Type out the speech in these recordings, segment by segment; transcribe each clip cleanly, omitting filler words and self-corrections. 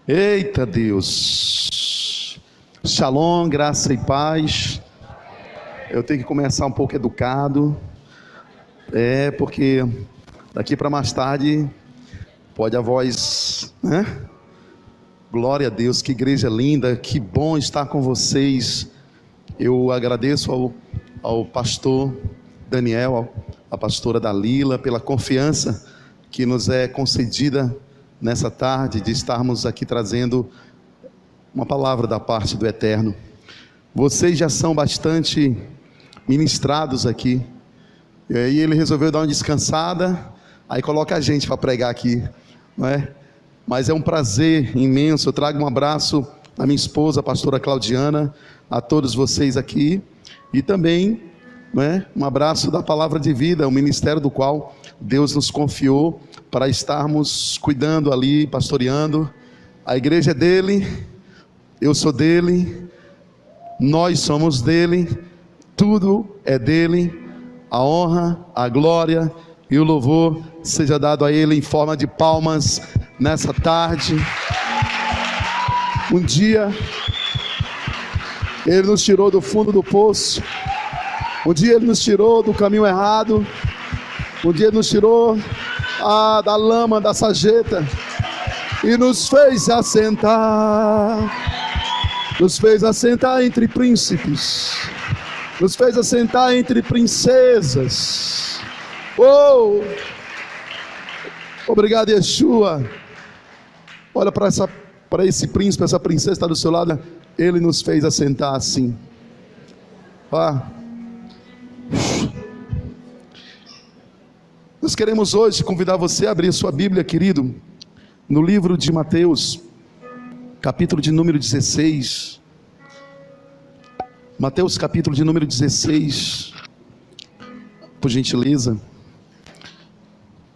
Eita Deus, Shalom, graça e paz. Eu tenho que começar um pouco educado, porque daqui para mais tarde pode a voz, né? Glória a Deus, que igreja linda, que bom estar com vocês. Eu agradeço ao pastor Daniel, à pastora Dalila, pela confiança que nos é concedida nessa tarde, de estarmos aqui trazendo uma palavra da parte do Eterno. Vocês já são bastante ministrados aqui, e aí ele resolveu dar uma descansada, aí coloca a gente para pregar aqui, não é? Mas é um prazer imenso. Eu trago um abraço à minha esposa, a pastora Claudiana, a todos vocês aqui, e também, não é, um abraço da Palavra de Vida, o ministério do qual Deus nos confiou para estarmos cuidando ali, pastoreando. A igreja é dele, eu sou dele, nós somos dele, tudo é dele. A honra, a glória e o louvor seja dado a ele em forma de palmas nessa tarde. Um dia ele nos tirou do fundo do poço, um dia ele nos tirou do caminho errado, um dia ele nos tirou da lama, da sarjeta, e nos fez assentar entre príncipes, nos fez assentar entre princesas. Oh, obrigado, Yeshua. Olha para esse príncipe, essa princesa está do seu lado. Ele nos fez assentar assim. Nós queremos hoje convidar você a abrir sua Bíblia, querido, no livro de Mateus, capítulo de número 16. Mateus, capítulo de número 16, por gentileza.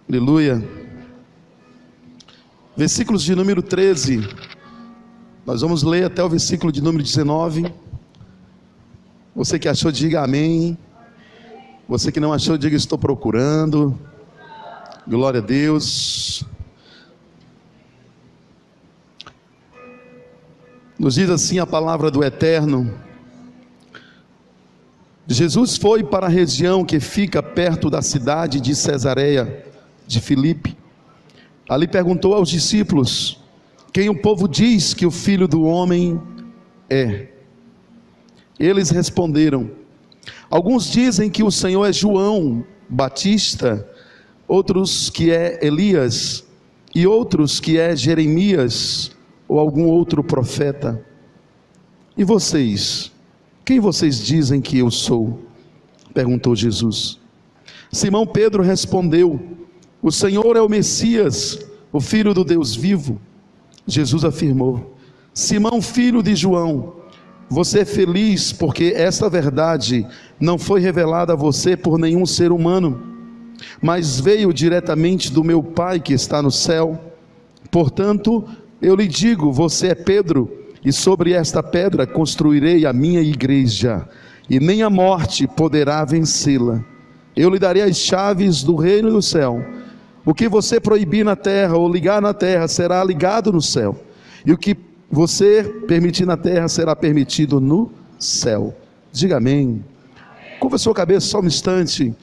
Aleluia. Versículos de número 13. Nós vamos ler até o versículo de número 19. Você que achou, diga amém. Você que não achou, diga estou procurando. Glória a Deus. Nos diz assim a palavra do Eterno: Jesus foi para a região que fica perto da cidade de Cesareia de Filipe. Ali perguntou aos discípulos: quem o povo diz que o Filho do Homem é? Eles responderam: alguns dizem que o Senhor é João Batista, outros que é Elias, e outros que é Jeremias, ou algum outro profeta. E vocês? Quem vocês dizem que eu sou? Perguntou Jesus. Simão Pedro respondeu: o Senhor é o Messias, o Filho do Deus vivo. Jesus afirmou: Simão, filho de João, você é feliz porque esta verdade não foi revelada a você por nenhum ser humano, mas veio diretamente do meu Pai que está no céu. Portanto, eu lhe digo, você é Pedro, e sobre esta pedra construirei a minha igreja, e nem a morte poderá vencê-la. Eu lhe darei as chaves do reino do céu. O que você proibir na terra ou ligar na terra será ligado no céu, e o que você permitir na terra será permitido no céu. Diga amém. Curva sua cabeça só um instante.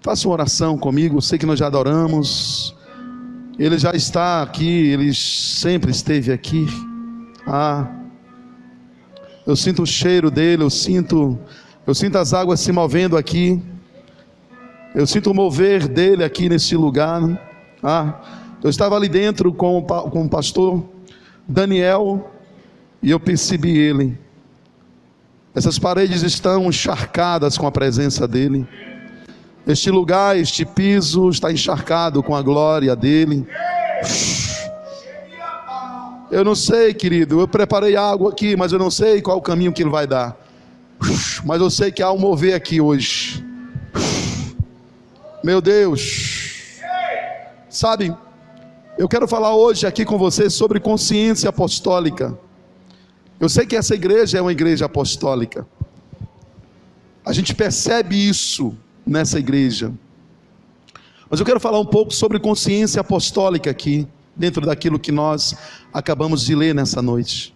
Faça uma oração comigo. Sei que nós já adoramos. Ele já está aqui, Ele sempre esteve aqui. Eu sinto o cheiro dele, eu sinto as águas se movendo aqui. Eu sinto o mover dele aqui nesse lugar. Eu estava ali dentro com o pastor Daniel, e eu percebi ele. Essas paredes estão encharcadas com a presença dele. Este lugar, este piso está encharcado com a glória dele. Eu não sei, querido, eu preparei água aqui, mas eu não sei qual o caminho que ele vai dar. Mas eu sei que há um mover aqui hoje. Meu Deus. Sabe, eu quero falar hoje aqui com você sobre consciência apostólica. Eu sei que essa igreja é uma igreja apostólica. A gente percebe isso nessa igreja. Mas eu quero falar um pouco sobre consciência apostólica aqui. dentro daquilo que nós acabamos de ler nessa noite.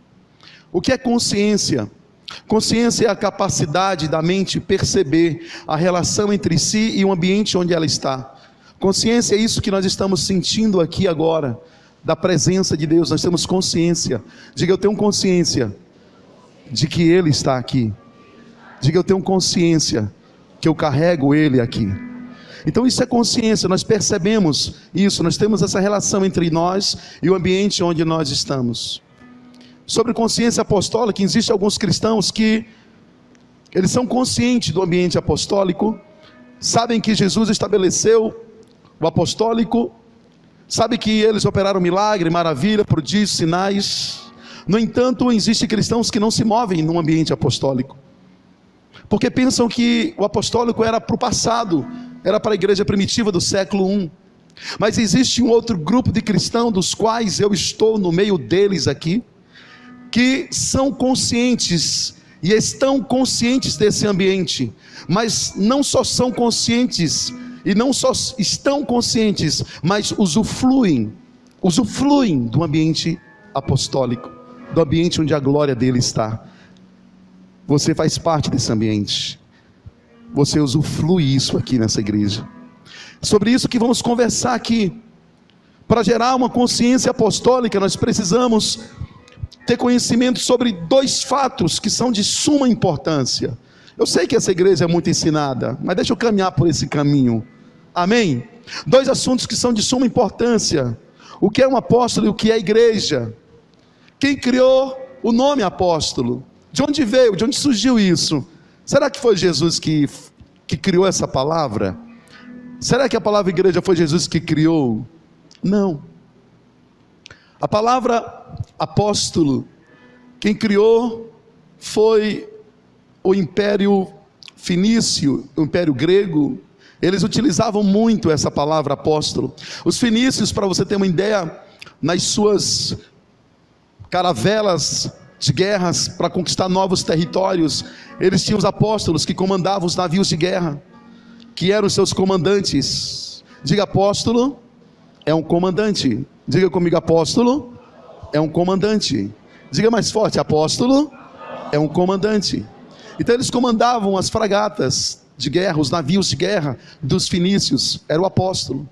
O que é consciência? Consciência é a capacidade da mente perceber a relação entre si e o ambiente onde ela está. Consciência é isso que nós estamos sentindo aqui agora, da presença de Deus. Nós temos consciência. Diga: eu tenho consciência de que Ele está aqui. Diga: eu tenho consciência que eu carrego Ele aqui. Então isso é consciência, nós percebemos isso, nós temos essa relação entre nós e o ambiente onde nós estamos. Sobre consciência apostólica, existem alguns cristãos que eles são conscientes do ambiente apostólico, sabem que Jesus estabeleceu o apostólico, sabem que eles operaram milagre, maravilha, prodígios, sinais. No entanto, existem cristãos que não se movem num ambiente apostólico, porque pensam que o apostólico era para o passado, era para a igreja primitiva do século I. Mas existe um outro grupo de cristãos, dos quais eu estou no meio deles aqui, que são conscientes e estão conscientes desse ambiente, mas não só são conscientes e não só estão conscientes, mas usufruem do ambiente apostólico, do ambiente onde a glória dele está. Você faz parte desse ambiente, você usufrui isso aqui nessa igreja. Sobre isso que vamos conversar aqui. Para gerar uma consciência apostólica, nós precisamos ter conhecimento sobre dois fatos que são de suma importância. Eu sei que essa igreja é muito ensinada, mas deixa eu caminhar por esse caminho. Amém? Dois assuntos que são de suma importância: o que é um apóstolo e o que é igreja. Quem criou o nome apóstolo? De onde veio? De onde surgiu isso? Será que foi Jesus que criou essa palavra? Será que a palavra igreja foi Jesus que criou? Não. A palavra apóstolo, quem criou foi o Império Fenício, o Império Grego. Eles utilizavam muito essa palavra apóstolo. Os fenícios, para você ter uma ideia, nas suas caravelas de guerras para conquistar novos territórios, eles tinham os apóstolos que comandavam os navios de guerra, que eram os seus comandantes. Diga: apóstolo é um comandante. Diga comigo: apóstolo é um comandante. Diga mais forte: apóstolo é um comandante. Então eles comandavam as fragatas de guerra, os navios de guerra dos fenícios, era o apóstolo.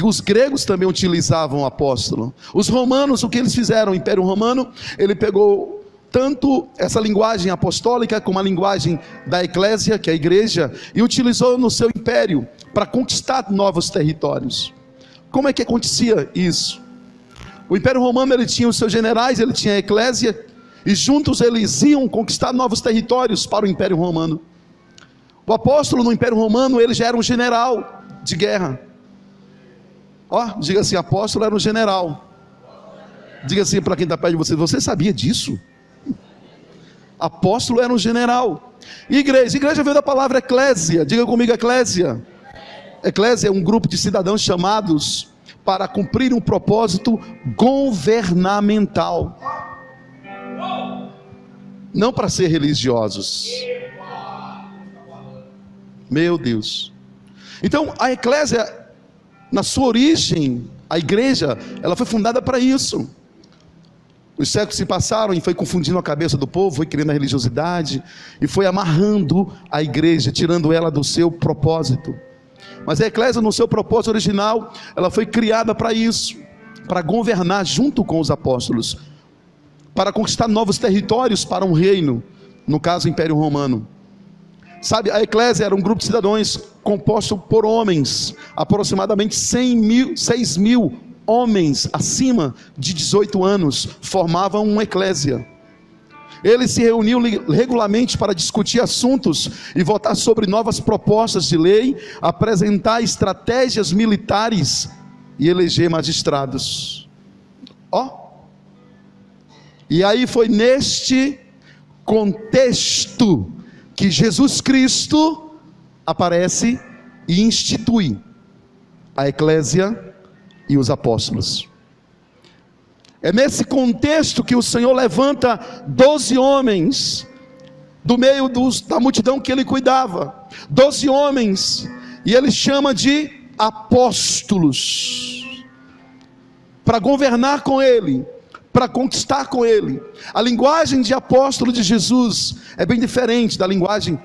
Os gregos também utilizavam o apóstolo. Os romanos, o que eles fizeram? O Império Romano, ele pegou tanto essa linguagem apostólica como a linguagem da eclésia, que é a igreja, e utilizou no seu império para conquistar novos territórios. Como é que acontecia isso? O Império Romano, ele tinha os seus generais, ele tinha a eclésia, e juntos eles iam conquistar novos territórios para o Império Romano. O apóstolo no Império Romano, ele já era um general de guerra. Diga assim: apóstolo era um general. Diga assim para quem está perto de você: você sabia disso? Apóstolo era um general. Igreja veio da palavra eclésia. Diga comigo: eclésia. Eclésia é um grupo de cidadãos chamados para cumprir um propósito governamental, não para ser religiosos. Meu Deus. Então a eclésia, na sua origem, a igreja, ela foi fundada para isso. Os séculos se passaram e foi confundindo a cabeça do povo, foi criando a religiosidade e foi amarrando a igreja, tirando ela do seu propósito. Mas a eclésia, no seu propósito original, ela foi criada para isso, para governar junto com os apóstolos, para conquistar novos territórios para um reino, no caso o Império Romano. Sabe, a eclésia era um grupo de cidadãos composto por homens, aproximadamente 6 mil homens acima de 18 anos formavam uma eclésia. Eles se reuniam regularmente para discutir assuntos e votar sobre novas propostas de lei, apresentar estratégias militares e eleger magistrados. E aí foi neste contexto que Jesus Cristo aparece e institui a eclésia e os apóstolos. É nesse contexto que o Senhor levanta 12 homens do meio da multidão que ele cuidava, 12 homens, e ele chama de apóstolos. para governar com Ele, para conquistar com Ele. A linguagem de apóstolo de Jesus é bem diferente da linguagem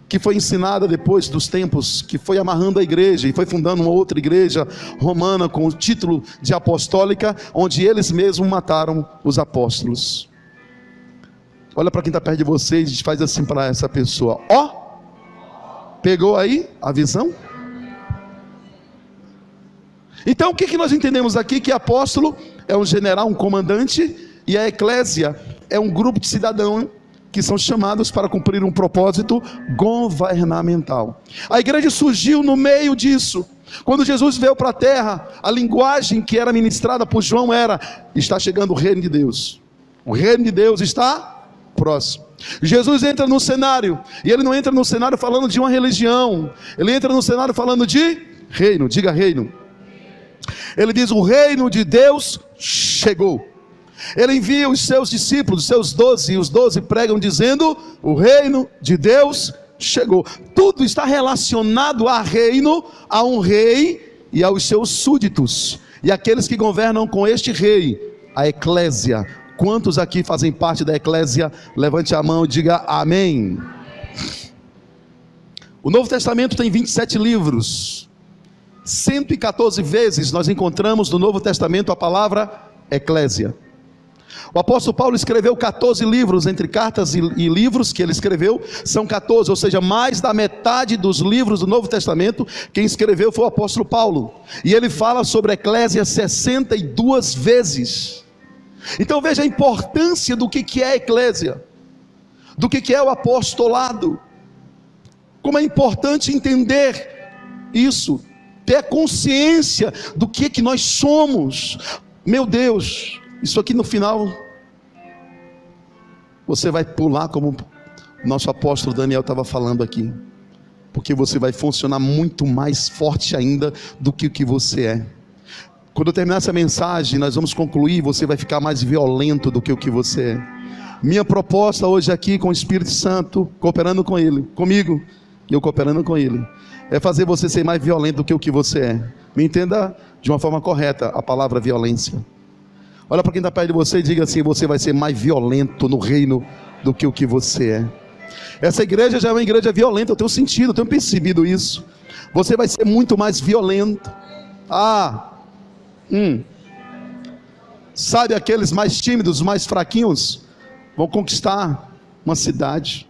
que foi ensinada depois dos tempos, que foi amarrando a igreja, e foi fundando uma outra igreja romana, com o título de apostólica, onde eles mesmos mataram os apóstolos. Olha para quem está perto de você e faz assim para essa pessoa: ó, pegou aí a visão? Então o que nós entendemos aqui? Que apóstolo é um general, um comandante, e a eclésia é um grupo de cidadãos que são chamados para cumprir um propósito governamental. A igreja surgiu no meio disso. Quando Jesus veio para a terra, a linguagem que era ministrada por João era: está chegando o reino de Deus, o reino de Deus está próximo. Jesus entra no cenário, e ele não entra no cenário falando de uma religião, ele entra no cenário falando de reino. Diga reino. Ele diz: o reino de Deus chegou. Ele envia os seus discípulos, os seus 12, e os 12 pregam dizendo: o reino de Deus chegou. Tudo está relacionado a reino, a um rei e aos seus súditos, e aqueles que governam com este rei, a eclésia. Quantos aqui fazem parte da eclésia? Levante a mão e diga amém. O Novo Testamento tem 27 livros. 114 vezes nós encontramos no Novo Testamento a palavra eclésia. O apóstolo Paulo escreveu 14 livros, entre cartas e livros que ele escreveu, são 14, ou seja, mais da metade dos livros do Novo Testamento, quem escreveu foi o apóstolo Paulo, e ele fala sobre a eclésia 62 vezes. Então veja a importância do que é a eclésia, do que é o apostolado, como é importante entender isso, ter consciência do que nós somos. Meu Deus, isso aqui no final você vai pular, como o nosso apóstolo Daniel estava falando aqui, porque você vai funcionar muito mais forte ainda do que o que você é. Quando eu terminar essa mensagem, nós vamos concluir, você vai ficar mais violento do que o que você é. Minha proposta hoje aqui com o Espírito Santo, cooperando com Ele, comigo, e eu cooperando com Ele, é fazer você ser mais violento do que o que você é. Me entenda de uma forma correta a palavra violência. Olha para quem está perto de você e diga assim: você vai ser mais violento no reino do que o que você é. Essa igreja já é uma igreja violenta, eu tenho sentido, eu tenho percebido isso. Você vai ser muito mais violento. Sabe, aqueles mais tímidos, mais fraquinhos, vão conquistar uma cidade.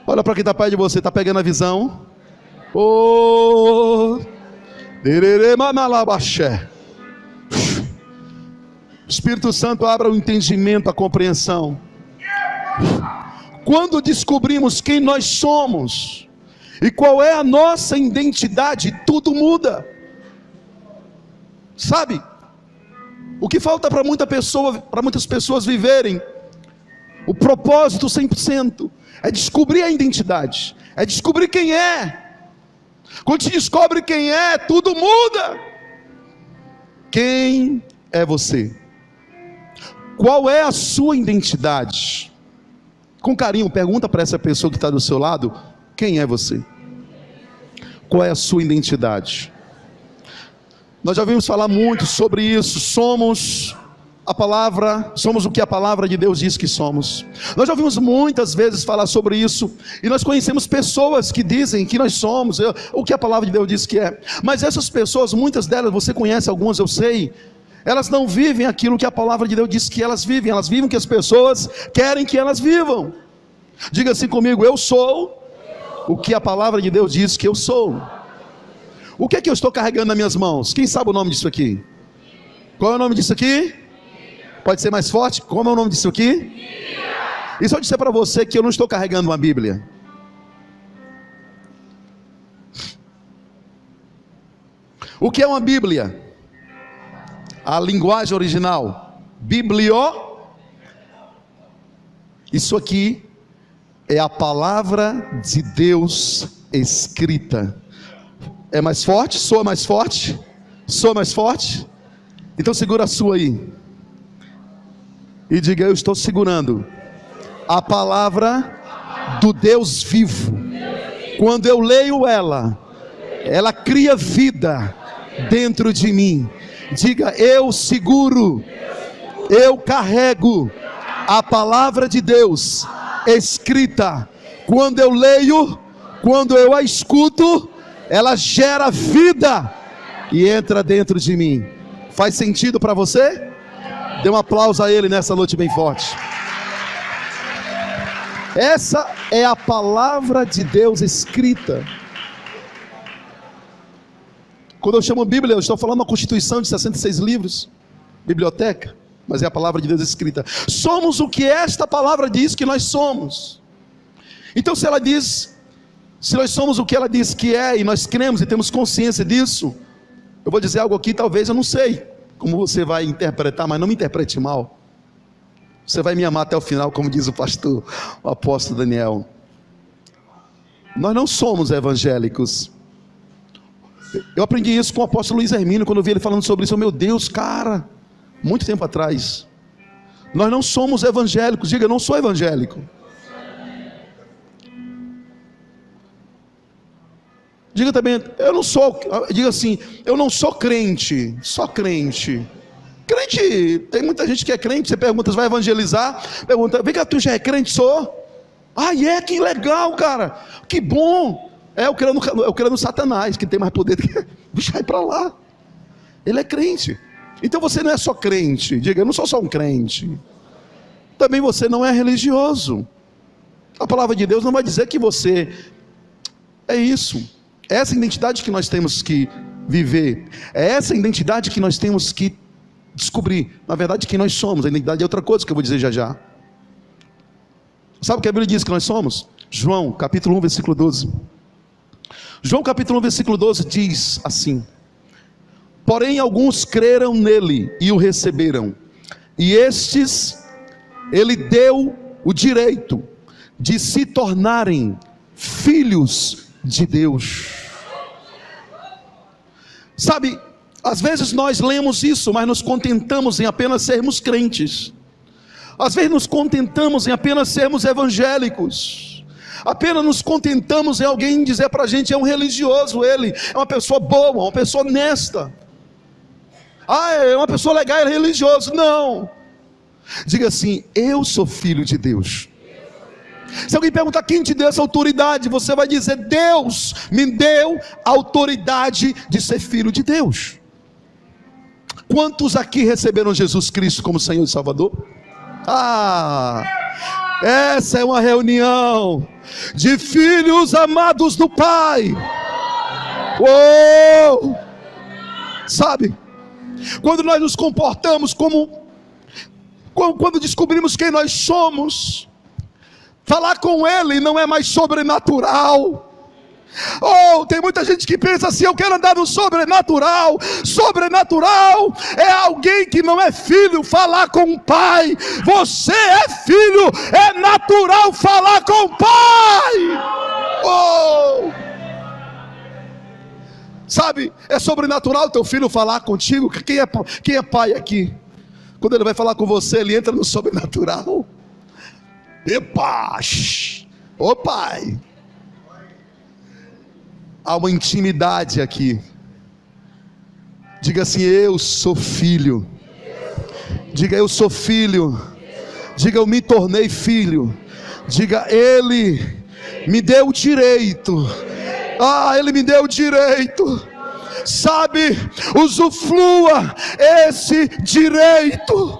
Olha para quem está perto de você, está pegando a visão? Espírito Santo, abra o entendimento, a compreensão. Quando descobrimos quem nós somos e qual é a nossa identidade, tudo muda. Sabe, o que falta para muitas pessoas viverem o propósito 100%, é descobrir a identidade, é descobrir quem é. Quando se descobre quem é, tudo muda. Quem é você? Qual é a sua identidade? Com carinho, pergunta para essa pessoa que está do seu lado: quem é você? Qual é a sua identidade? Nós já ouvimos falar muito sobre isso. Somos a palavra, somos o que a palavra de Deus diz que somos. Nós já ouvimos muitas vezes falar sobre isso, e nós conhecemos pessoas que dizem que nós somos o que a palavra de Deus diz que é. Mas essas pessoas, muitas delas, você conhece algumas, eu sei, elas não vivem aquilo que a palavra de Deus diz que elas vivem o que as pessoas querem que elas vivam. Diga assim comigo: eu sou o que a palavra de Deus diz que eu sou. O que é que eu estou carregando nas minhas mãos? Quem sabe o nome disso aqui? Qual é o nome disso aqui? Pode ser mais forte? Como é o nome disso aqui? E se eu disser para você que eu não estou carregando uma Bíblia? O que é uma Bíblia? A linguagem original, biblio. Isso aqui é a palavra de Deus escrita. É mais forte? Soa mais forte? Soa mais forte? Então segura a sua aí e diga: eu estou segurando a palavra do Deus vivo. Quando eu leio ela cria vida dentro de mim. Diga: eu seguro, eu carrego a palavra de Deus escrita. Quando eu leio, quando eu a escuto, ela gera vida e entra dentro de mim. Faz sentido para você? Dê um aplauso a ele nessa noite bem forte. Essa é a palavra de Deus escrita. Quando eu chamo Bíblia, eu estou falando uma constituição de 66 livros, biblioteca, mas é a palavra de Deus escrita. Somos o que esta palavra diz que nós somos. Então, se ela diz, se nós somos o que ela diz que é, e nós cremos e temos consciência disso, eu vou dizer algo aqui, talvez eu não sei como você vai interpretar, mas não me interprete mal. Você vai me amar até o final, como diz o pastor, o apóstolo Daniel. Nós não somos evangélicos. Eu aprendi isso com o apóstolo Luiz Hermínio, quando eu vi ele falando sobre isso. Meu Deus, cara, muito tempo atrás. Nós não somos evangélicos. Diga: eu não sou evangélico. Diga também: eu não sou. Diga assim: eu não sou crente. Só crente. Crente, tem muita gente que é crente. Você pergunta: você vai evangelizar? Pergunta: vem cá, tu já é crente? Sou. Ah, que legal, cara, que bom. Eu creio no Satanás, que tem mais poder do que... Bicho, vai para lá. Ele é crente. Então você não é só crente. Diga: eu não sou só um crente. Também você não é religioso. A palavra de Deus não vai dizer que você é isso. É essa identidade que nós temos que viver. É essa identidade que nós temos que descobrir. Na verdade, quem nós somos. A identidade é outra coisa que eu vou dizer já já. Sabe o que a Bíblia diz que nós somos? João capítulo 1, versículo 12. João capítulo 1, versículo 12 diz assim: porém alguns creram nele e o receberam, e estes ele deu o direito de se tornarem filhos de Deus. Sabe, às vezes nós lemos isso, mas nos contentamos em apenas sermos crentes. Às vezes nos contentamos em apenas sermos evangélicos. Apenas nos contentamos em alguém dizer para a gente: é um religioso, ele é uma pessoa boa, uma pessoa honesta. Ah, é uma pessoa legal, é religioso. Não. Diga assim: eu sou filho de Deus. Se alguém perguntar: quem te deu essa autoridade? Você vai dizer: Deus me deu a autoridade de ser filho de Deus. Quantos aqui receberam Jesus Cristo como Senhor e Salvador? Essa é uma reunião de filhos amados do Pai. Uou! Sabe, quando nós nos comportamos quando descobrimos quem nós somos, falar com Ele não é mais sobrenatural. Tem muita gente que pensa assim: eu quero andar no sobrenatural. Sobrenatural é alguém que não é filho falar com o Pai. Você é filho, é natural falar com o Pai. Sabe, é sobrenatural teu filho falar contigo. Quem é pai aqui? Quando ele vai falar com você, ele entra no sobrenatural. Epa! Ô Pai! Há uma intimidade aqui. Diga assim: eu sou filho. Diga: eu sou filho. Diga: eu me tornei filho. Diga: Ele me deu o direito. Ele me deu o direito. Sabe, usufrua esse direito.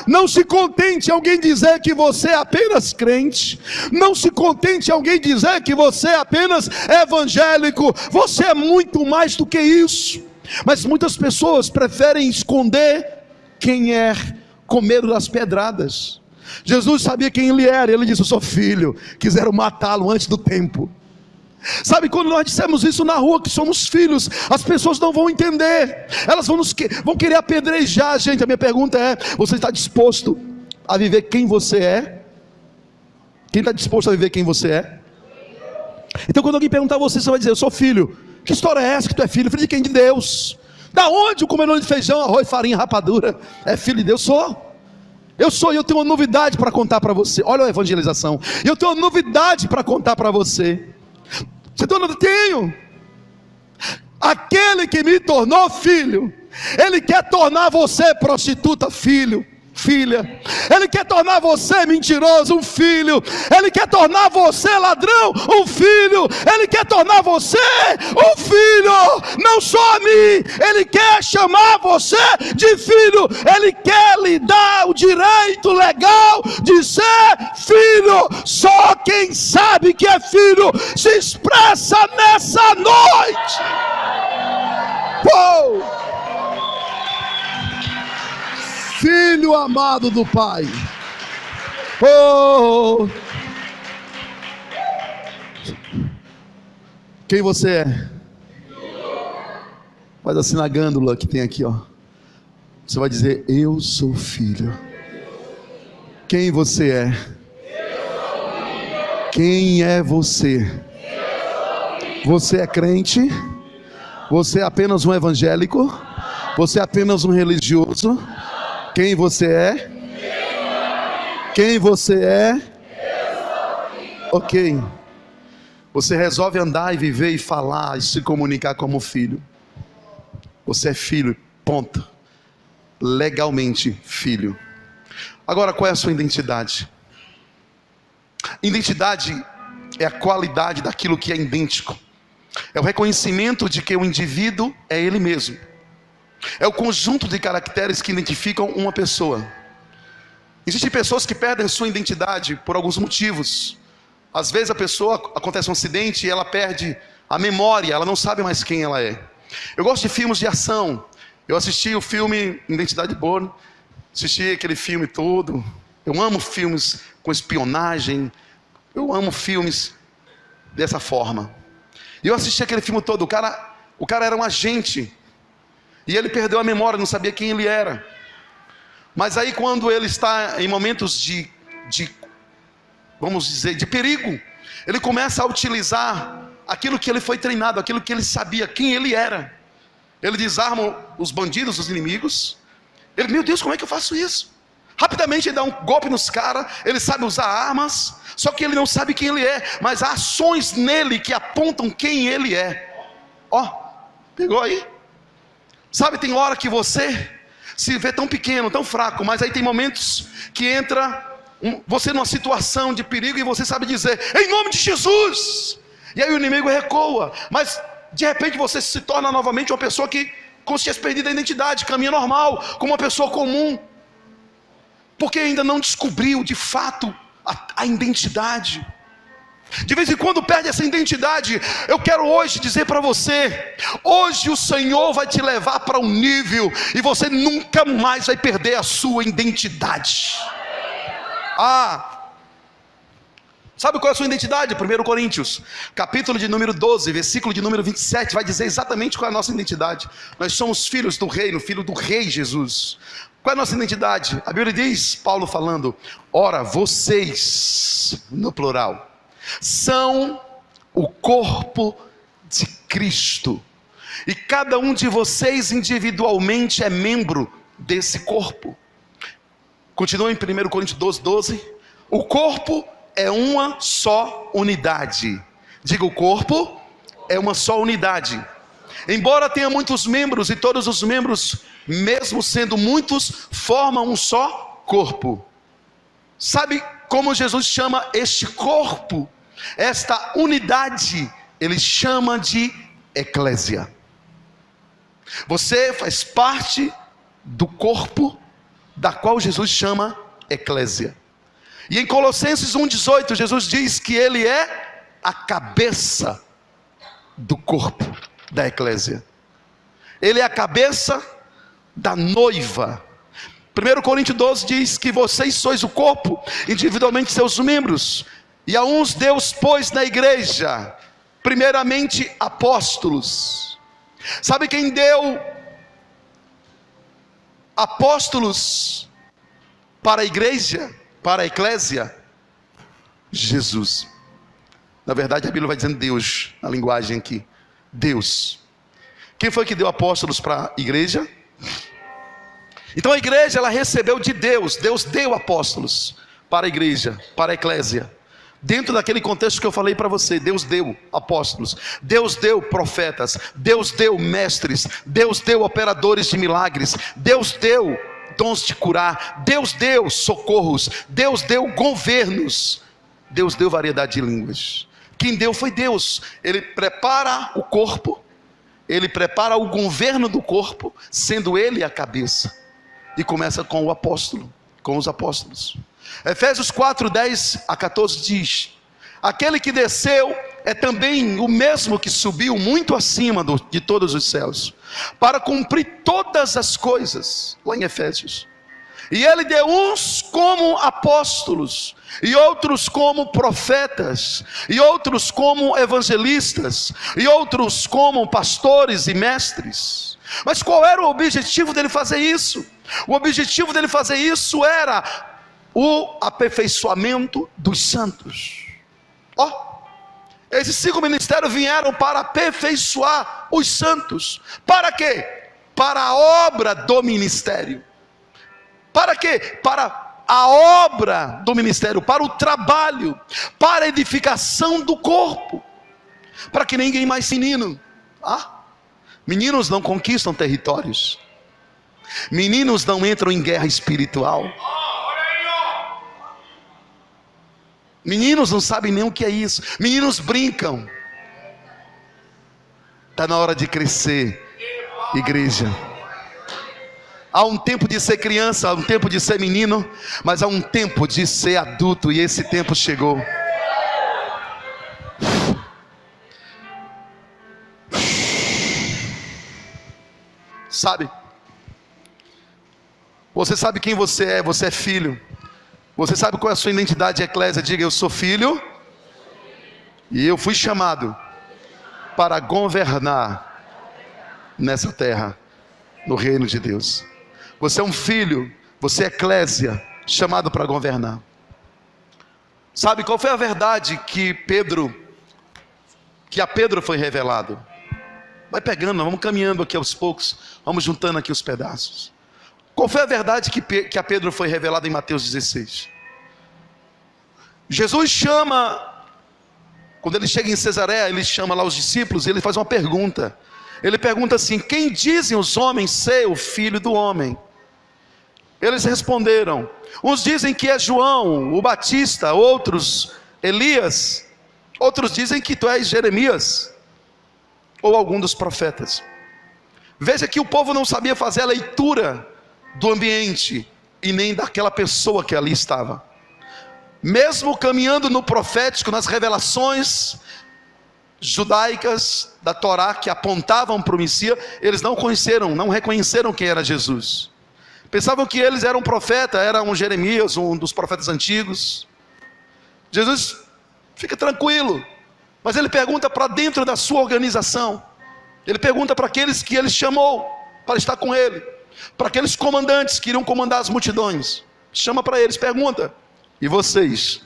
Não se contente em alguém dizer que você é apenas crente. Não se contente em alguém dizer que você é apenas evangélico. Você é muito mais do que isso. Mas muitas pessoas preferem esconder quem é, com medo das pedradas. Jesus sabia quem ele era. Ele disse: eu sou filho. Quiseram matá-lo antes do tempo. Sabe, quando nós dissemos isso na rua, que somos filhos, as pessoas não vão entender. Elas vão querer apedrejar a gente. A minha pergunta é: você está disposto a viver quem você é? Quem está disposto a viver quem você é? Então quando alguém perguntar a você, você vai dizer: eu sou filho. Que história é essa que tu é filho? Filho de quem? De Deus. Da onde o comedor de feijão, arroz, farinha, rapadura é filho de Deus? Eu tenho uma novidade para contar para você. Olha a evangelização. Eu tenho uma novidade para contar para você. Você tem? Tenho. aquele que me tornou filho, Ele quer tornar você prostituta, filho, filha. Ele quer tornar você mentiroso, um filho. Ele quer tornar você ladrão, um filho. Ele quer tornar você um filho, não só a mim. Ele quer chamar você de filho. Ele quer lhe dar o direito legal de ser filho. Só quem sabe que é filho se expressa nessa noite. Uou! Filho amado do Pai. Oh! Quem você é? Faz assim na gândula que tem aqui, ó. Você vai dizer: eu sou filho. Quem você é? Quem é você? Você é crente? Você é apenas um evangélico? Você é apenas um religioso? Quem você é? Quem você é? Ok. Você resolve andar e viver e falar e se comunicar como filho. Você é filho, ponto. Legalmente filho. Agora, qual é a sua identidade? Identidade é a qualidade daquilo que é idêntico. É o reconhecimento de que o indivíduo é ele mesmo. É o conjunto de caracteres que identificam uma pessoa. Existem pessoas que perdem sua identidade por alguns motivos. Às vezes a pessoa, acontece um acidente e ela perde a memória, ela não sabe mais quem ela é. Eu gosto de filmes de ação. Eu assisti o filme Identidade Bourne, assisti aquele filme todo. Eu amo filmes com espionagem. Eu amo filmes dessa forma. E eu assisti aquele filme todo. O cara era um agente. E ele perdeu a memória, não sabia quem ele era. Mas aí quando ele está em momentos vamos dizer, de perigo, ele começa a utilizar aquilo que ele foi treinado, aquilo que ele sabia, quem ele era. Ele desarma os bandidos, os inimigos. Ele, meu Deus, como é que eu faço isso? Rapidamente ele dá um golpe nos caras, ele sabe usar armas, só que ele não sabe quem ele é, mas há ações nele que apontam quem ele é. Ó, pegou aí? Sabe, tem hora que você se vê tão pequeno, tão fraco, mas aí tem momentos que entra você numa situação de perigo e você sabe dizer: em nome de Jesus! E aí o inimigo recua, mas de repente você se torna novamente uma pessoa que como se tivesse perdido a identidade, caminha normal, como uma pessoa comum, porque ainda não descobriu de fato a identidade. De vez em quando perde essa identidade. Eu quero hoje dizer para você: hoje o Senhor vai te levar para um nível e você nunca mais vai perder a sua identidade. Sabe qual é a sua identidade? 1 Coríntios, capítulo de número 12, versículo de número 27, vai dizer exatamente qual é a nossa identidade. Nós somos filhos do reino, filho do rei Jesus. Qual é a nossa identidade? A Bíblia diz, Paulo falando: ora, vocês, no plural, são o corpo de Cristo, e cada um de vocês individualmente é membro desse corpo. Continua em 1 Coríntios 12, 12. O corpo é uma só unidade. Diga: o corpo é uma só unidade. Embora tenha muitos membros, e todos os membros, mesmo sendo muitos, formam um só corpo. Sabe como Jesus chama este corpo, esta unidade? Ele chama de eclésia. Você faz parte do corpo da qual Jesus chama eclésia. E em Colossenses 1,18, Jesus diz que Ele é a cabeça do corpo da eclésia. Ele é a cabeça da noiva. 1 Coríntios 12 diz que vocês sois o corpo, individualmente seus membros. E a uns Deus pôs na igreja, primeiramente apóstolos. Sabe quem deu apóstolos para a igreja, para a eclésia? Jesus. Na verdade a Bíblia vai dizendo Deus, na linguagem aqui, Deus. Quem foi que deu apóstolos para a igreja? Então a igreja, ela recebeu de Deus. Deus deu apóstolos para a igreja, para a eclésia. Dentro daquele contexto que eu falei para você, Deus deu apóstolos, Deus deu profetas, Deus deu mestres, Deus deu operadores de milagres, Deus deu dons de curar, Deus deu socorros, Deus deu governos, Deus deu variedade de línguas. Quem deu foi Deus. Ele prepara o corpo, Ele prepara o governo do corpo, sendo Ele a cabeça. E começa com o apóstolo, com os apóstolos. Efésios 4, 10 a 14 diz: aquele que desceu é também o mesmo que subiu muito acima de todos os céus, para cumprir todas as coisas, lá em Efésios. E ele deu uns como apóstolos, e outros como profetas, e outros como evangelistas, e outros como pastores e mestres. Mas qual era o objetivo dele fazer isso? O objetivo dele fazer isso era o aperfeiçoamento dos santos. Esses 5 ministérios vieram para aperfeiçoar os santos. Para quê? Para a obra do ministério. Para quê? Para a obra do ministério, para o trabalho, para a edificação do corpo. Para que ninguém mais se menino. Meninos não conquistam territórios. Meninos não entram em guerra espiritual. Meninos não sabem nem o que é isso. Meninos brincam. Está na hora de crescer, igreja. Há um tempo de ser criança, há um tempo de ser menino, mas há um tempo de ser adulto, e esse tempo chegou. Sabe? Você sabe quem você é filho. Você sabe qual é a sua identidade, eclésia? Diga: eu sou filho, e eu fui chamado para governar nessa terra, no reino de Deus. Você é um filho, você é eclésia, chamado para governar. Sabe qual foi a verdade que a Pedro foi revelado? Vai pegando, vamos caminhando aqui aos poucos, vamos juntando aqui os pedaços. Qual foi a verdade que a Pedro foi revelada em Mateus 16? Jesus chama, quando ele chega em Cesareia, ele chama lá os discípulos e ele faz uma pergunta. Ele pergunta assim: quem dizem os homens ser o filho do homem? Eles responderam: uns dizem que é João o Batista, outros Elias, outros dizem que tu és Jeremias, ou algum dos profetas. Veja que o povo não sabia fazer a leitura do ambiente e nem daquela pessoa que ali estava. Mesmo caminhando no profético, nas revelações judaicas da Torá que apontavam para o Messias, eles não reconheceram quem era Jesus. Pensavam que eles eram profeta, era um Jeremias, um dos profetas antigos. Jesus fica tranquilo, mas ele pergunta para dentro da sua organização. Ele pergunta para aqueles que ele chamou para estar com ele, para aqueles comandantes que iriam comandar as multidões. Chama para eles, pergunta: e vocês,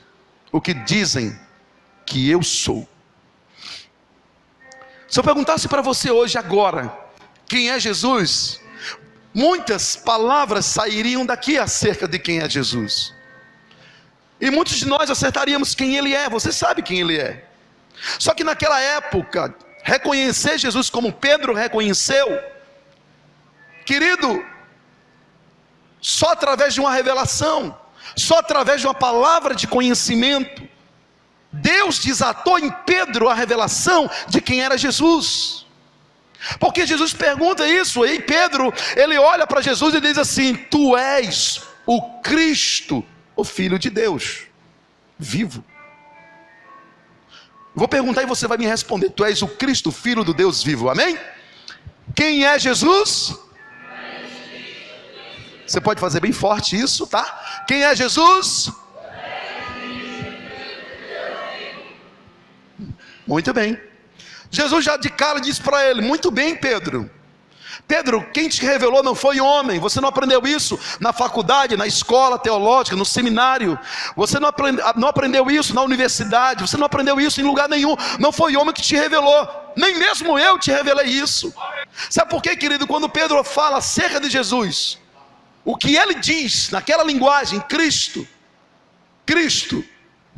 o que dizem que eu sou? Se eu perguntasse para você hoje, agora, quem é Jesus, muitas palavras sairiam daqui acerca de quem é Jesus. E muitos de nós acertaríamos quem ele é. Você sabe quem ele é. Só que naquela época, reconhecer Jesus como Pedro reconheceu, querido, só através de uma revelação, só através de uma palavra de conhecimento, Deus desatou em Pedro a revelação de quem era Jesus. Porque Jesus pergunta isso, e Pedro, ele olha para Jesus e diz assim: tu és o Cristo, o Filho de Deus, vivo. Vou perguntar e você vai me responder: tu és o Cristo, Filho do Deus vivo, amém? Quem é Jesus? Você pode fazer bem forte isso, tá? Quem é Jesus? Muito bem. Jesus já de cara disse para ele: muito bem, Pedro. Pedro, quem te revelou não foi homem. Você não aprendeu isso na faculdade, na escola teológica, no seminário. Você não aprendeu isso na universidade. Você não aprendeu isso em lugar nenhum. Não foi homem que te revelou. Nem mesmo eu te revelei isso. Sabe por quê, querido? Quando Pedro fala acerca de Jesus, o que ele diz naquela linguagem, Cristo,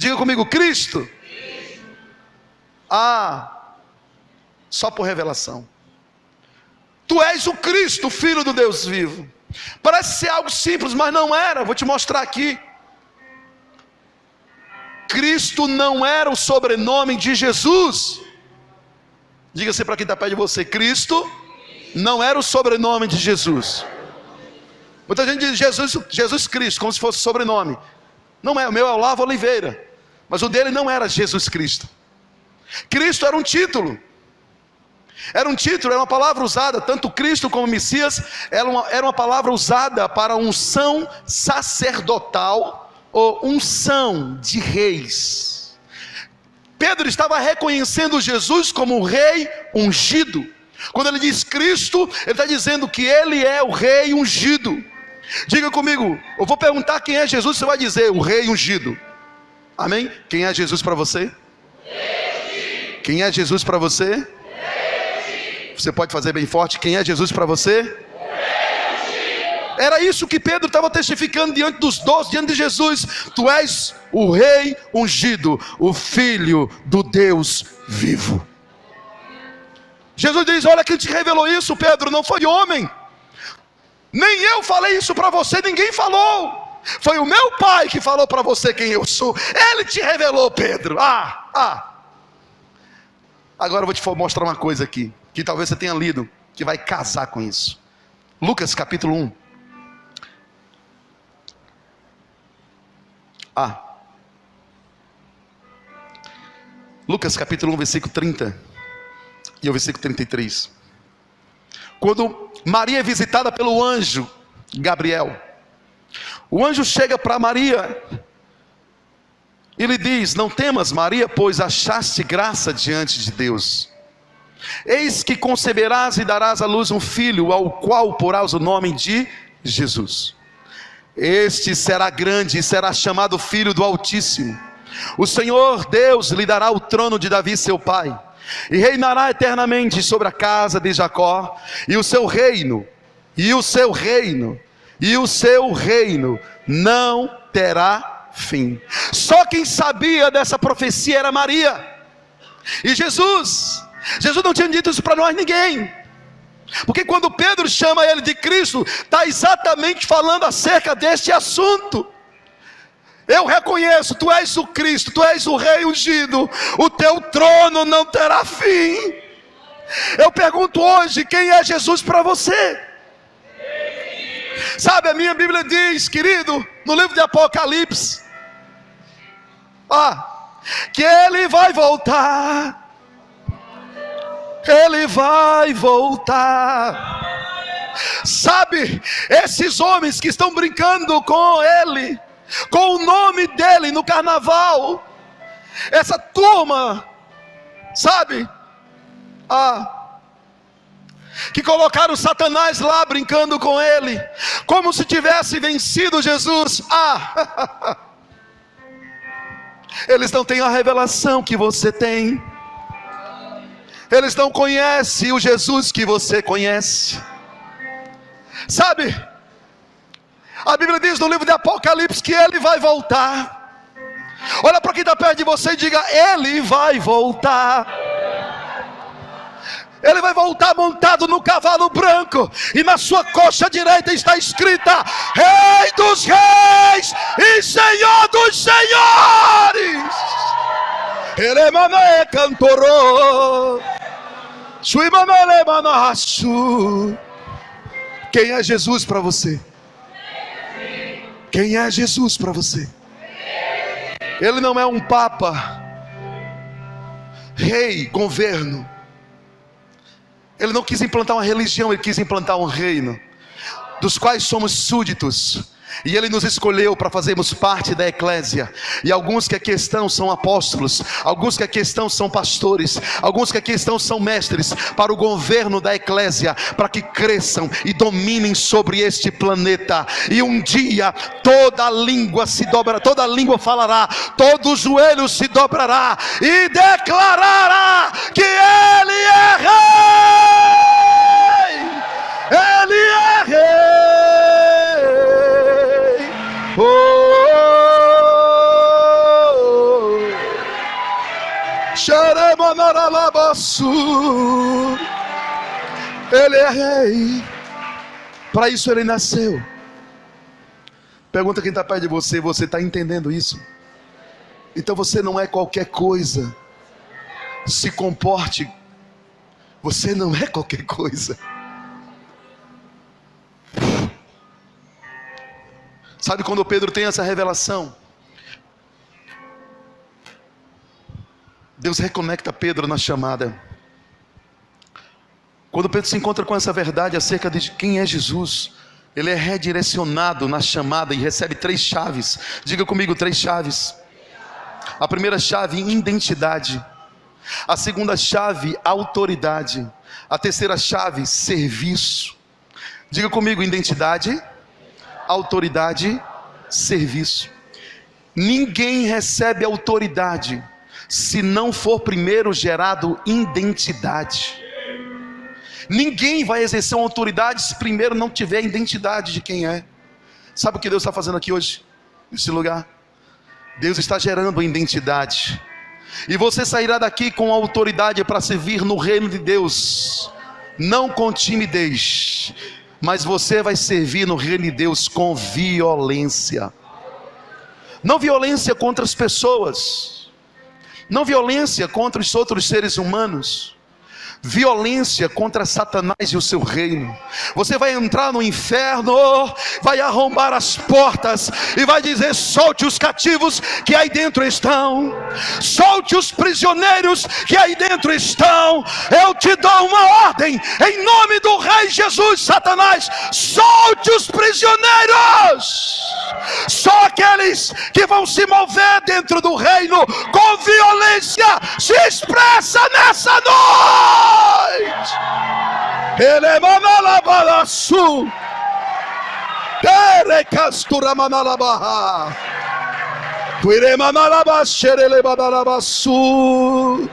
Diga comigo, Cristo. Só por revelação. Tu és o Cristo, o Filho do Deus vivo. Parece ser algo simples, mas não era. Vou te mostrar aqui. Cristo não era o sobrenome de Jesus. Diga-se para quem está perto de você, Cristo não era o sobrenome de Jesus. Muita gente diz Jesus Cristo, como se fosse sobrenome. Não é, o meu é Olavo Oliveira, mas o dele não era Jesus Cristo. Cristo era um título. Era uma palavra usada, tanto Cristo como Messias, era uma palavra usada para unção sacerdotal, ou unção de reis. Pedro estava reconhecendo Jesus como o rei ungido. Quando ele diz Cristo, ele está dizendo que ele é o rei ungido. Diga comigo, eu vou perguntar quem é Jesus, você vai dizer o rei ungido. Amém? Quem é Jesus para você? Quem é Jesus para você? Você pode fazer bem forte, quem é Jesus para você? Era isso que Pedro estava testificando diante dos 12, diante de Jesus. Tu és o rei ungido, o Filho do Deus vivo. Jesus diz, olha quem te revelou isso, Pedro, não foi homem. Nem eu falei isso para você, ninguém falou. Foi o meu Pai que falou para você quem eu sou. Ele te revelou, Pedro. Agora eu vou te mostrar uma coisa aqui, que talvez você tenha lido, que vai casar com isso. Lucas capítulo 1. Lucas capítulo 1, versículo 30 e o versículo 33. Quando Maria é visitada pelo anjo Gabriel, o anjo chega para Maria e lhe diz, não temas Maria, pois achaste graça diante de Deus. Eis que conceberás e darás à luz um filho, ao qual porás o nome de Jesus. Este será grande e será chamado Filho do Altíssimo. O Senhor Deus lhe dará o trono de Davi seu pai, e reinará eternamente sobre a casa de Jacó, e o seu reino não terá fim. Só quem sabia dessa profecia era Maria. E Jesus não tinha dito isso para nós ninguém. Porque quando Pedro chama ele de Cristo, está exatamente falando acerca deste assunto. Eu reconheço, tu és o Cristo, tu és o rei ungido, o teu trono não terá fim. Eu pergunto hoje, quem é Jesus para você? Sabe, a minha Bíblia diz, querido, no livro de Apocalipse, que ele vai voltar. Ele vai voltar. Sabe, esses homens que estão brincando com ele, com o nome dele no carnaval, essa turma, sabe, que colocaram Satanás lá brincando com ele, como se tivesse vencido Jesus. Eles não têm a revelação que você tem. Eles não conhecem o Jesus que você conhece. Sabe, a Bíblia diz no livro de Apocalipse que ele vai voltar. Olha para quem está perto de você e diga, ele vai voltar. Ele vai voltar montado no cavalo branco, e na sua coxa direita está escrita, Rei dos Reis e Senhor dos Senhores. Ele mané cantorou. Quem é Jesus para você? Quem é Jesus para você? Ele não é um papa, rei, governo. Ele não quis implantar uma religião, ele quis implantar um reino, dos quais somos súditos. E ele nos escolheu para fazermos parte da eclésia. E alguns que aqui estão são apóstolos, alguns que aqui estão são pastores, alguns que aqui estão são mestres, para o governo da eclésia, para que cresçam e dominem sobre este planeta. E um dia toda língua se dobrará, toda língua falará, todo joelho se dobrará e declarará que ele é rei. Ele é rei. Ele é rei. Para isso ele nasceu. Pergunta quem está perto de você: você está entendendo isso? Então você não é qualquer coisa. Se comporte. Você não é qualquer coisa. Sabe quando Pedro tem essa revelação? Deus reconecta Pedro na chamada. Quando Pedro se encontra com essa verdade acerca de quem é Jesus, ele é redirecionado na chamada e recebe 3 chaves. Diga comigo, 3 chaves. A primeira chave, identidade. A segunda chave, autoridade. A terceira chave, serviço. Diga comigo, identidade, autoridade, serviço. Ninguém recebe autoridade se não for primeiro gerado identidade. Ninguém vai exercer uma autoridade se primeiro não tiver identidade de quem é. Sabe o que Deus está fazendo aqui hoje, nesse lugar? Deus está gerando identidade. E você sairá daqui com autoridade para servir no reino de Deus, não com timidez, mas você vai servir no reino de Deus com violência. Não violência contra as pessoas, não violência contra os outros seres humanos, violência contra Satanás e o seu reino. Você vai entrar no inferno, vai arrombar as portas e vai dizer: solte os cativos que aí dentro estão, solte os prisioneiros que aí dentro estão. Eu te dou uma ordem em nome do Rei Jesus. Satanás, solte os prisioneiros. Só aqueles que vão se mover dentro do reino com violência se expressa nessa noite. Ele é manalabalassu, tere castura manalabaha, tuire manalabasherele manalabassu.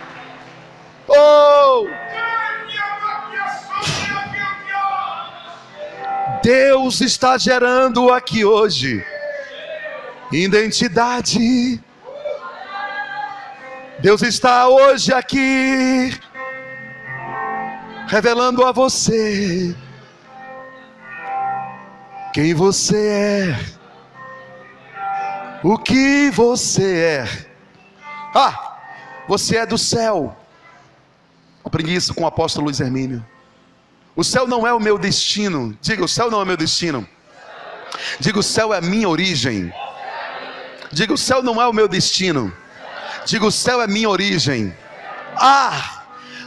Oh, Deus está gerando aqui hoje identidade. Deus está hoje aqui revelando a você quem você é, o que você é. Você é do céu. Aprendi isso com o apóstolo Luiz Hermínio. O céu não é o meu destino. Diga: o céu não é o meu destino. Diga: o céu é a minha origem. Diga: o céu não é o meu destino. Diga: o céu é minha origem.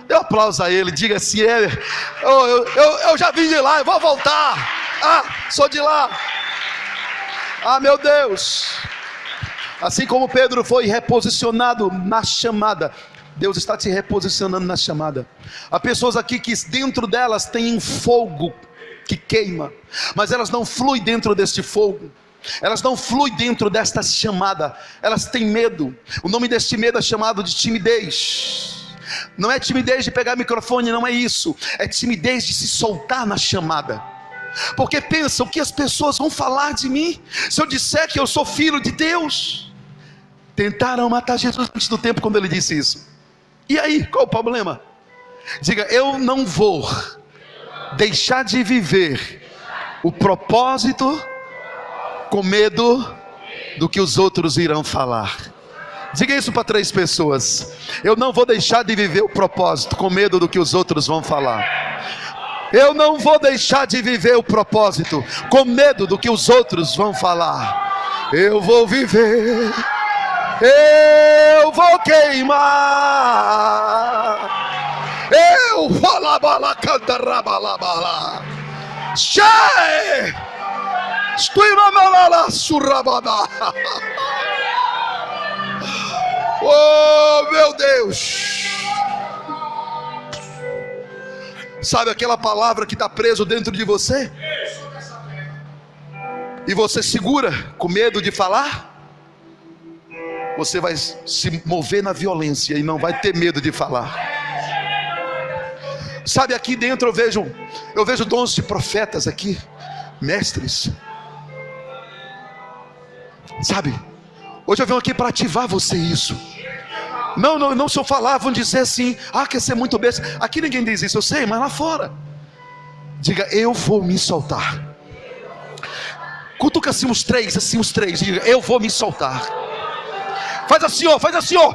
Dê um aplauso a ele. Diga assim: eu já vim de lá, eu vou voltar. Sou de lá. Meu Deus. Assim como Pedro foi reposicionado na chamada, Deus está te reposicionando na chamada. Há pessoas aqui que dentro delas tem um fogo que queima, mas elas não fluem dentro deste fogo. Elas não fluem dentro desta chamada. Elas têm medo. O nome deste medo é chamado de timidez. Não é timidez de pegar microfone, não é isso. É timidez de se soltar na chamada. Porque pensam: o que as pessoas vão falar de mim se eu disser que eu sou filho de Deus? Tentaram matar Jesus antes do tempo quando ele disse isso. E aí, qual o problema? Diga: eu não vou deixar de viver o propósito com medo do que os outros irão falar. Diga isso para 3 pessoas. Eu não vou deixar de viver o propósito com medo do que os outros vão falar. Eu não vou deixar de viver o propósito com medo do que os outros vão falar. Eu vou viver, eu vou queimar, eu vou labala cantarabala, cheio. Oh, meu Deus. Sabe aquela palavra que está preso dentro de você? E você segura com medo de falar? Você vai se mover na violência e não vai ter medo de falar. Sabe, aqui dentro eu vejo dons de profetas aqui, mestres. Sabe, hoje eu venho aqui para ativar você isso. Não, se eu falar, vão dizer assim: ah, quer ser muito besta. Aqui ninguém diz isso, eu sei, mas lá fora. Diga: eu vou me soltar. Cutuca assim os três, diga: eu vou me soltar. Faz assim, ó, faz assim, ó.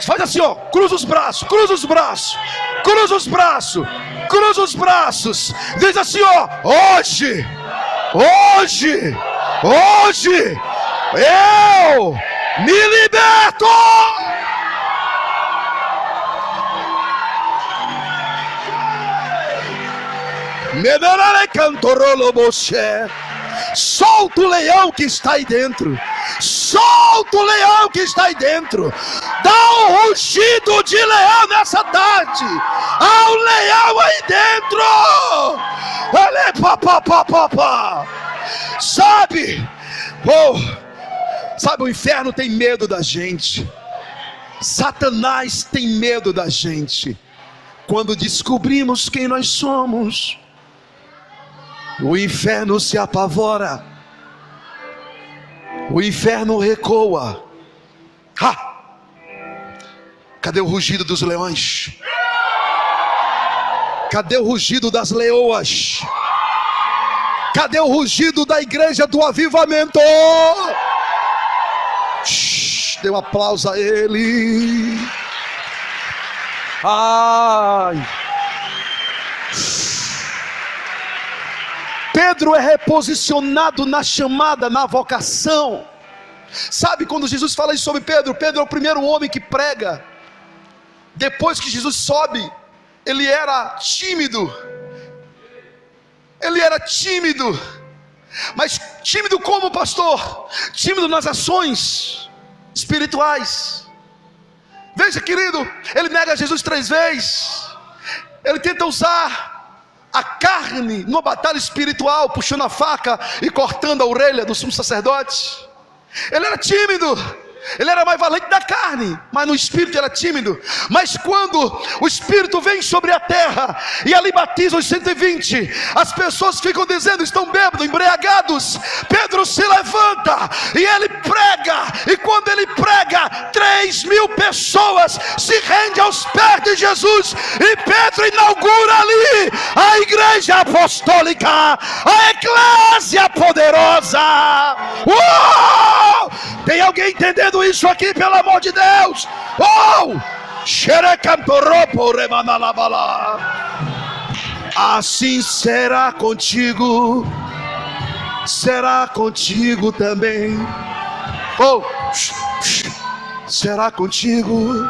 Faz assim, ó, cruza os braços, cruza os braços, cruza os braços, cruza os braços. Diz assim, ó: hoje eu me liberto. Solta o leão que está aí dentro. Solta o leão que está aí dentro. Dá um rugido de leão nessa tarde. Há um leão aí dentro. Sabe, o inferno tem medo da gente. Satanás tem medo da gente. Quando descobrimos quem nós somos, o inferno se apavora, o inferno recua. Cadê o rugido dos leões? Cadê o rugido das leoas? Cadê o rugido da igreja do avivamento? Dê um aplauso a ele. Ai. Pedro é reposicionado na chamada, na vocação. Sabe quando Jesus fala isso sobre Pedro? Pedro é o primeiro homem que prega. Depois que Jesus sobe, ele era tímido. Ele era tímido. Mas tímido como, pastor? Tímido nas ações espirituais. Veja, querido, ele nega Jesus 3 vezes. Ele tenta usar a carne numa batalha espiritual, puxando a faca e cortando a orelha do sumo sacerdote. Ele era tímido. Ele era mais valente da carne, mas no espírito era tímido. Mas quando o espírito vem sobre a terra e ali batiza os 120, as pessoas ficam dizendo: estão bêbados, embriagados. Pedro se levanta e ele prega. E quando ele prega, 3.000 pessoas se rendem aos pés de Jesus. E Pedro inaugura ali a igreja apostólica, a eclésia poderosa. Uou! Tem alguém entendendo isso aqui, pelo amor de Deus? Assim será contigo também. Será contigo.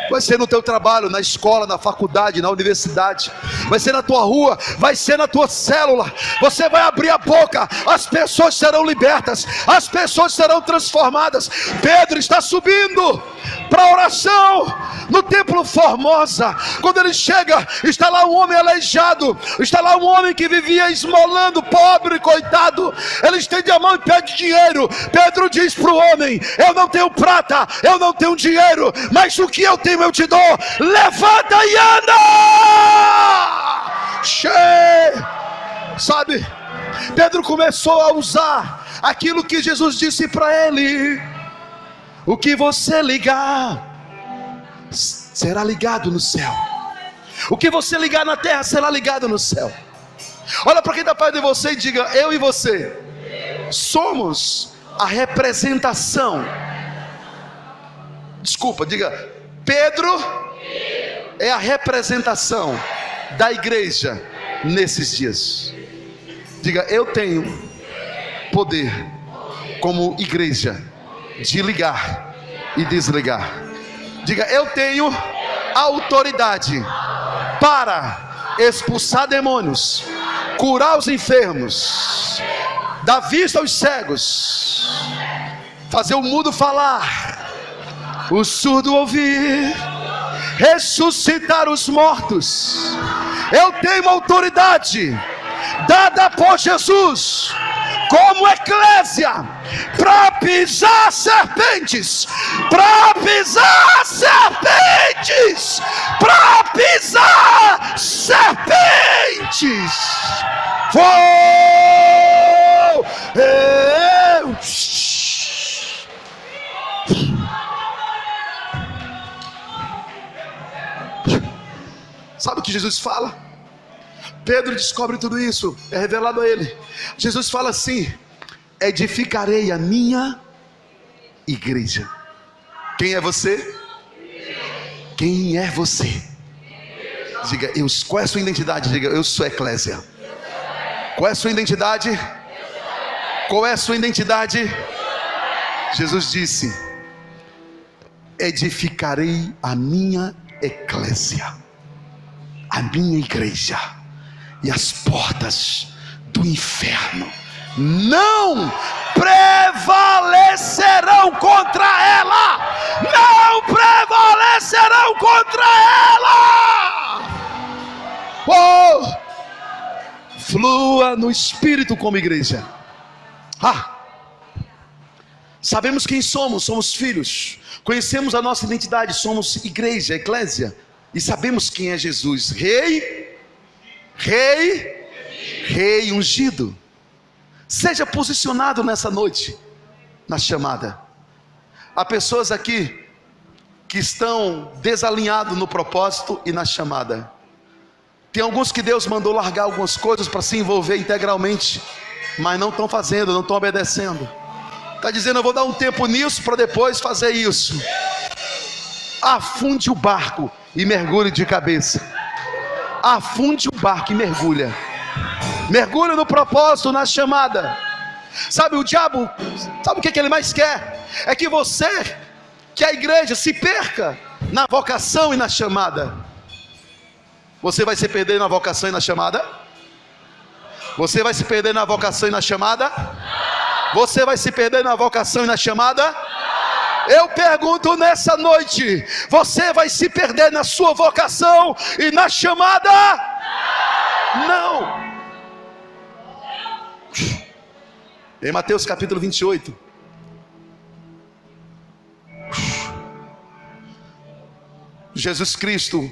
Vai ser no teu trabalho, na escola, na faculdade, na universidade. Vai ser na tua rua, vai ser na tua célula. Você vai abrir a boca, as pessoas serão libertas, as pessoas serão transformadas. Pedro está subindo para a oração no templo Formosa. Quando ele chega, está lá um homem aleijado, está lá um homem que vivia esmolando, pobre, coitado. Ele estende a mão e pede dinheiro. Pedro diz para o homem: eu não tenho prata, eu não tenho dinheiro, mas o que eu tenho eu te dou. Levanta e anda. Sabe, Pedro começou a usar aquilo que Jesus disse para ele: o que você ligar será ligado no céu, o que você ligar na terra será ligado no céu. Olha para quem está perto de você e diga: eu e você somos a representação. Desculpa, diga: Pedro é a representação da igreja nesses dias. Diga: eu tenho poder como igreja de ligar e desligar. Diga: eu tenho autoridade para expulsar demônios, curar os enfermos, dar vista aos cegos, fazer o mudo falar, o surdo ouvir, ressuscitar os mortos. Eu tenho autoridade dada por Jesus como eclésia para pisar serpentes, para pisar serpentes, para pisar serpentes. Sabe o que Jesus fala? Pedro descobre tudo isso, é revelado a ele. Jesus fala assim: edificarei a minha igreja. Quem é você? Quem é você? Diga, qual é a sua identidade? Diga, eu sou eclésia. Qual é a sua identidade? Qual é a sua identidade? Jesus disse: edificarei a minha eclésia, a minha igreja, e as portas do inferno não prevalecerão contra ela. Não prevalecerão contra ela. Oh, flua no Espírito como igreja. Sabemos quem somos, somos filhos. Conhecemos a nossa identidade, somos igreja, eclésia. E sabemos quem é Jesus: rei ungido. Seja posicionado nessa noite, na chamada. Há pessoas aqui que estão desalinhados no propósito e na chamada. Tem alguns que Deus mandou largar algumas coisas para se envolver integralmente, mas não estão fazendo, não estão obedecendo. Está dizendo: eu vou dar um tempo nisso para depois fazer isso. Afunde o barco e mergulhe de cabeça. Afunde o barco e mergulha. Mergulha no propósito, na chamada. Sabe, o diabo, sabe o que ele mais quer? É que você, que a igreja se perca na vocação e na chamada. Você vai se perder na vocação e na chamada? Você vai se perder na vocação e na chamada? Você vai se perder na vocação e na chamada? Eu pergunto nessa noite: você vai se perder na sua vocação e na chamada? Não. Em Mateus capítulo 28, Jesus Cristo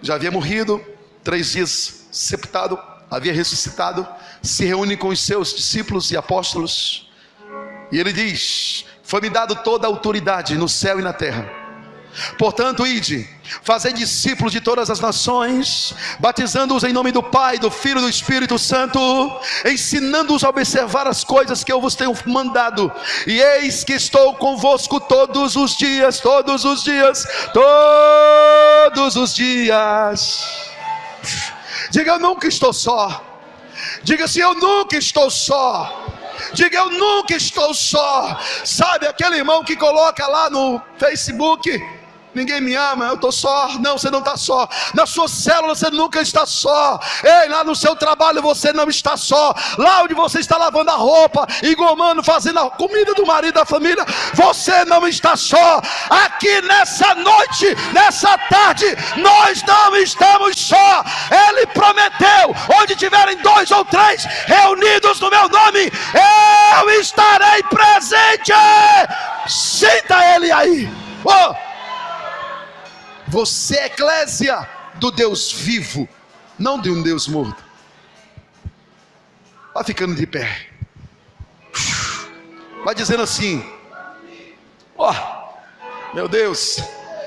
já havia morrido, 3 dias sepultado, havia ressuscitado, se reúne com os seus discípulos e apóstolos, e ele diz: foi-me dado toda a autoridade no céu e na terra. Portanto, ide, fazei discípulos de todas as nações, batizando-os em nome do Pai, do Filho e do Espírito Santo, ensinando-os a observar as coisas que eu vos tenho mandado, e eis que estou convosco todos os dias, todos os dias, todos os dias. Diga: eu nunca estou só. Diga assim: eu nunca estou só. Diga: eu nunca estou só. Sabe aquele irmão que coloca lá no Facebook: ninguém me ama, eu estou só. Não, você não está só. Na sua célula você nunca está só. Ei, lá no seu trabalho você não está só. Lá onde você está lavando a roupa, engomando, fazendo a comida do marido, da família, você não está só. Aqui nessa noite, nessa tarde, nós não estamos só. Ele prometeu: onde tiverem 2 ou 3 reunidos no meu nome, eu estarei presente. Sinta ele aí. Oh! Você é eclésia do Deus vivo, não de um Deus morto. Vai ficando de pé. Vai dizendo assim: ó, meu Deus.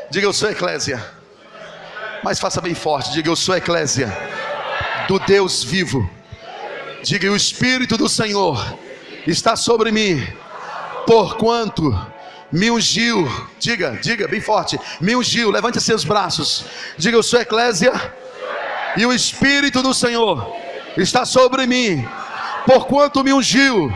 Diga: eu sou eclésia. Mas faça bem forte. Diga: eu sou eclésia do Deus vivo. Diga: o Espírito do Senhor está sobre mim, porquanto me ungiu. Diga bem forte: me ungiu. Levante seus braços. Diga: eu sou eclésia e o Espírito do Senhor está sobre mim, porquanto me ungiu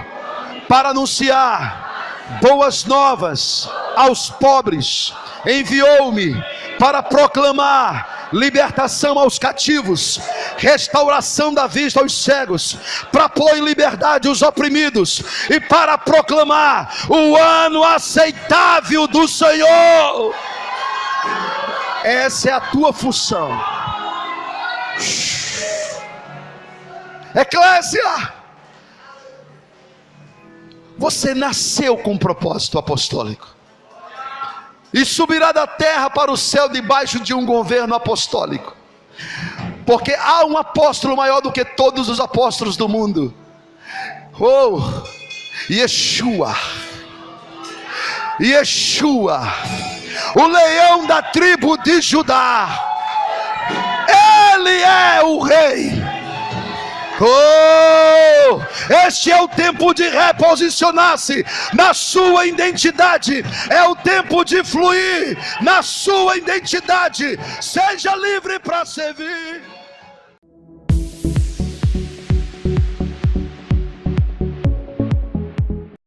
para anunciar boas novas aos pobres. Enviou-me para proclamar libertação aos cativos, restauração da vista aos cegos, para pôr em liberdade os oprimidos, e para proclamar o ano aceitável do Senhor. Essa é a tua função, eclésia. Você nasceu com um propósito apostólico, e subirá da terra para o céu debaixo de um governo apostólico, porque há um apóstolo maior do que todos os apóstolos do mundo. Oh, Yeshua, o leão da tribo de Judá. Ele é o Rei. Oh, este é o tempo de reposicionar-se na sua identidade, é o tempo de fluir na sua identidade. Seja livre para servir.